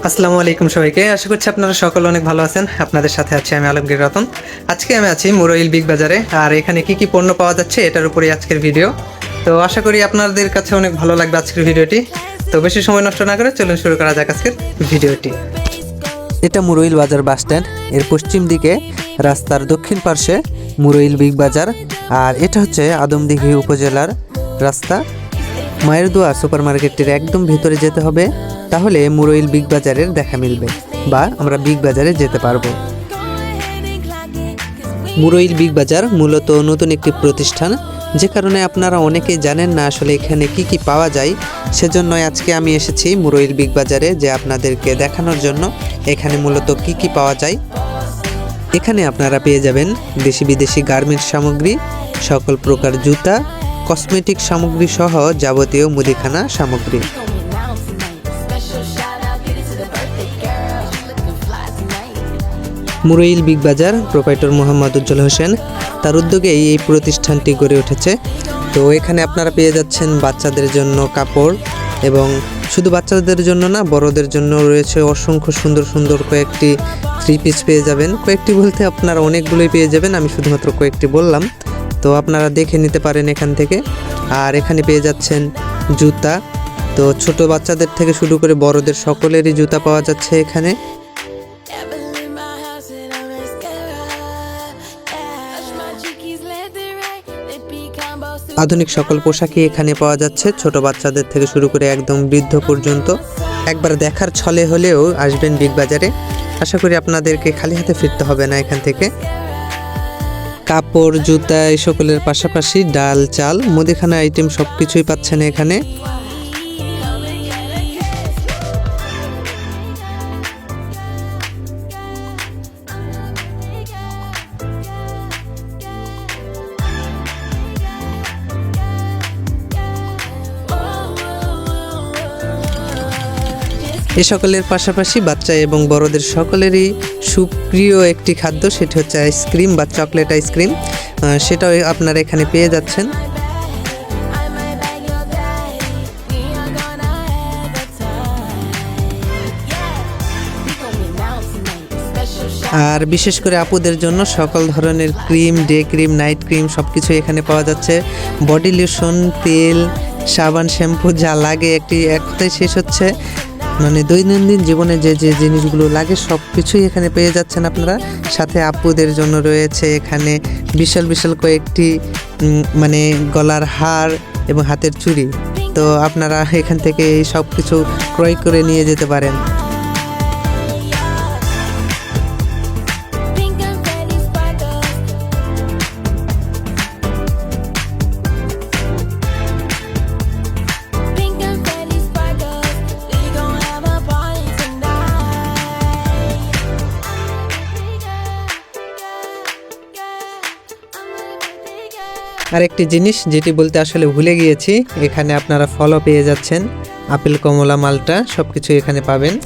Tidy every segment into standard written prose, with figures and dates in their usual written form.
আসসালামু আলাইকুম সবাইকে। আশা করছি আপনারা সকলে অনেক ভালো আছেন। আপনাদের সাথে আছি আমি আলমগীর রতন। আজকে আমি আছি মুরইল বিগ বাজারে, আর এখানে কি কি পণ্য পাওয়া যাচ্ছে এটার উপরেই আজকের ভিডিও। তো আশা করি আপনাদের কাছে অনেক ভালো লাগবে আজকের ভিডিওটি। তো বেশি সময় নষ্ট না করে চলুন শুরু করা যাক আজকের ভিডিওটি। এটা মুরইল বাজার বাস স্ট্যান্ড, এর পশ্চিম দিকে রাস্তার দক্ষিণ পার্শ্বে মুরইল বিগ বাজার, আর এটা হচ্ছে আদমদীঘি উপজেলার রাস্তা। মায়ের দোয়া সুপার মার্কেটের একদম ভেতরে যেতে হবে, তাহলে মুরইল বিগ বাজারের দেখা মিলবে বা আমরা বিগ বাজারে যেতে পারবো। মুরইল বিগ বাজার মূলত নতুন একটি প্রতিষ্ঠান, যে কারণে আপনারা অনেকেই জানেন না আসলে এখানে কি কি পাওয়া যায়। সেজন্যই আজকে আমি এসেছি মুরইল বিগ বাজারে, যে আপনাদেরকে দেখানোর জন্য এখানে মূলত কি কি পাওয়া যায়। এখানে আপনারা পেয়ে যাবেন দেশি বিদেশি গার্মেন্টস সামগ্রী, সকল প্রকার জুতা, কসমেটিক সামগ্রী সহ যাবতীয় মুদিখানা সামগ্রী। মুরইল বিগ বাজার প্রোপাইটর মোহাম্মদ উজ্জ্বল হোসেন, তার উদ্যোগেই এই প্রতিষ্ঠানটি গড়ে উঠেছে। তো এখানে আপনারা পেয়ে যাচ্ছেন বাচ্চাদের জন্য কাপড়, এবং শুধু বাচ্চাদের জন্য না, বড়দের জন্য রয়েছে অসংখ্য সুন্দর সুন্দর কয়েকটি থ্রি পিস পেয়ে যাবেন। কয়েকটি বলতে আপনারা অনেকগুলোই পেয়ে যাবেন, আমি শুধুমাত্র কয়েকটি বললাম। তো আপনারা দেখে নিতে পারেন এখান থেকে। আর এখানে পেয়ে যাচ্ছেন জুতা, তো ছোট বাচ্চাদের থেকে শুরু করে বড়দের সকলেরই জুতা পাওয়া যাচ্ছে এখানে। আধুনিক সকল পোশাকই এখানে পাওয়া যাচ্ছে, ছোট বাচ্চাদের থেকে শুরু করে একদম বৃদ্ধ পর্যন্ত। একবার দেখার ছলে হলেও আসবেন বিগ বাজারে, আশা করি আপনাদেরকে খালি হাতে ফিরতে হবে না এখান থেকে। কাপড়, জুতা এই সকলের পাশাপাশি ডাল, চাল, মুদিখানা আইটেম সব কিছুই পাচ্ছেন এখানে। এ সকলের পাশাপাশি বাচ্চা এবং বড়দের সকলেরই সুপ্রিয় একটি খাদ্য, সেটি হচ্ছে আইসক্রিম বা চকলেট আইসক্রিম, সেটাও আপনারা এখানে পেয়ে যাচ্ছেন। আর বিশেষ করে আপুদের জন্য সকল ধরনের cream, day cream, night cream সব কিছু এখানে পাওয়া যাচ্ছে। বডি লোশন, তেল, সাবান, শ্যাম্পু যা লাগে এক কথায় শেষ হচ্ছে, মানে দৈনন্দিন জীবনে যে যে জিনিসগুলো লাগে সব কিছুই এখানে পেয়ে যাচ্ছেন আপনারা। সাথে আপুদের জন্য রয়েছে এখানে বিশাল বিশাল কয়েকটি মানে গলার হার এবং হাতের চুড়ি। তো আপনারা এখান থেকে এই সব কিছু ক্রয় করে নিয়ে যেতে পারেন। আরেকটি জিনিস যেটি বলতে আসলে ভুলে গিয়েছি, এখানে আপনারা ফলও পেয়ে যাচ্ছেন, আপেল, কমলা, মালটা সবকিছু এখানে পাবেন।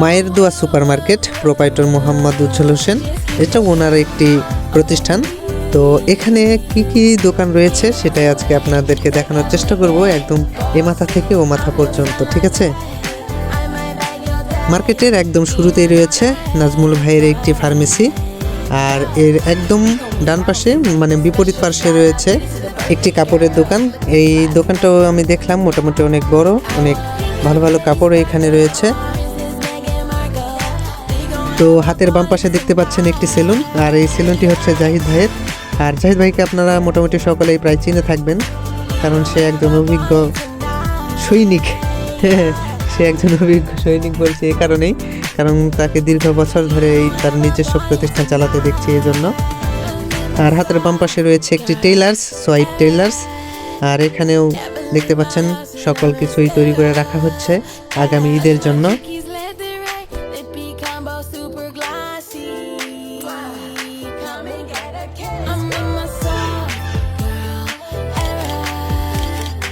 মায়ের দোয়া সুপার মার্কেট প্রোপাইটর মোহাম্মদ উজ্জ্বল হোসেন, এটা ওনার একটি প্রতিষ্ঠান। তো এখানে কি কি দোকান রয়েছে সেটাই আজকে আপনাদেরকে দেখানোর চেষ্টা করব, একদম এ মাথা থেকে ও মাথা পর্যন্ত, ঠিক আছে। মার্কেটের একদম শুরুতেই রয়েছে নাজমুল ভাইয়ের একটি ফার্মেসি, আর এর একদম ডান পাশে মানে বিপরীত পাশে রয়েছে একটি কাপড়ের দোকান। এই দোকানটাও আমি দেখলাম মোটামুটি অনেক বড়, অনেক ভালো ভালো কাপড় এখানে রয়েছে। তো হাতের বাম পাশে দেখতে পাচ্ছেন একটি সেলুন, আর এই সেলুনটি হচ্ছে জাহিদ ভাইয়ের। আর জাহিদ ভাইকে আপনারা মোটামুটি সকলেই প্রায় চিনে থাকবেন, কারণ সে একজন অভিজ্ঞ সৈনিক। সে একজন অভিজ্ঞ সৈনিক বলছে এই কারণেই, কারণ তাকে দীর্ঘ বছর ধরে এই তার নিজস্ব প্রতিষ্ঠান চালাতে দেখছি এই জন্য। আর হাতের বাম পাশে রয়েছে একটি টেইলার্স, সোয়াইপ টেইলার্স। আর এখানেও দেখতে পাচ্ছেন সকল কিছুই তৈরি করে রাখা হচ্ছে আগামী ঈদের জন্য।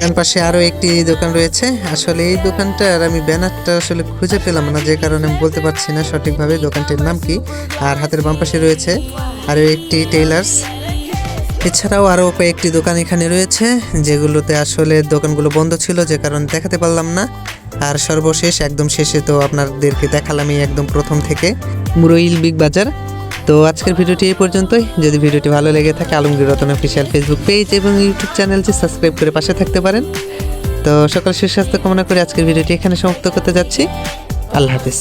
ডান পাশে আরও একটি দোকান রয়েছে। আসলে এই দোকানটার আমি ব্যানারটা আসলে খুঁজে পেলাম না, যে কারণে আমি বলতে পারছি না সঠিকভাবে দোকানটির নাম কি। আর হাতের বাম পাশে রয়েছে আরও একটি টেইলার্স। এছাড়াও আরও কয়েকটি দোকান এখানে রয়েছে, যেগুলোতে আসলে দোকানগুলো বন্ধ ছিল, যে কারণে দেখাতে পারলাম না। আর সর্বশেষ একদম শেষে তো আপনাদেরকে দেখালামই একদম প্রথম থেকে মুরইল বিগ বাজার। তো আজকের ভিডিওটি এই পর্যন্তই। যদি ভিডিওটি ভালো লেগে থাকে Alamgir Ratan official Facebook page এবং ইউটিউব চ্যানেলটি সাবস্ক্রাইব করে পাশে থাকতে পারেন। তো সকল সুস্বাস্থ্য কামনা করে আজকের ভিডিওটি এখানে সমাপ্ত করতে যাচ্ছি। আল্লাহ হাফিজ।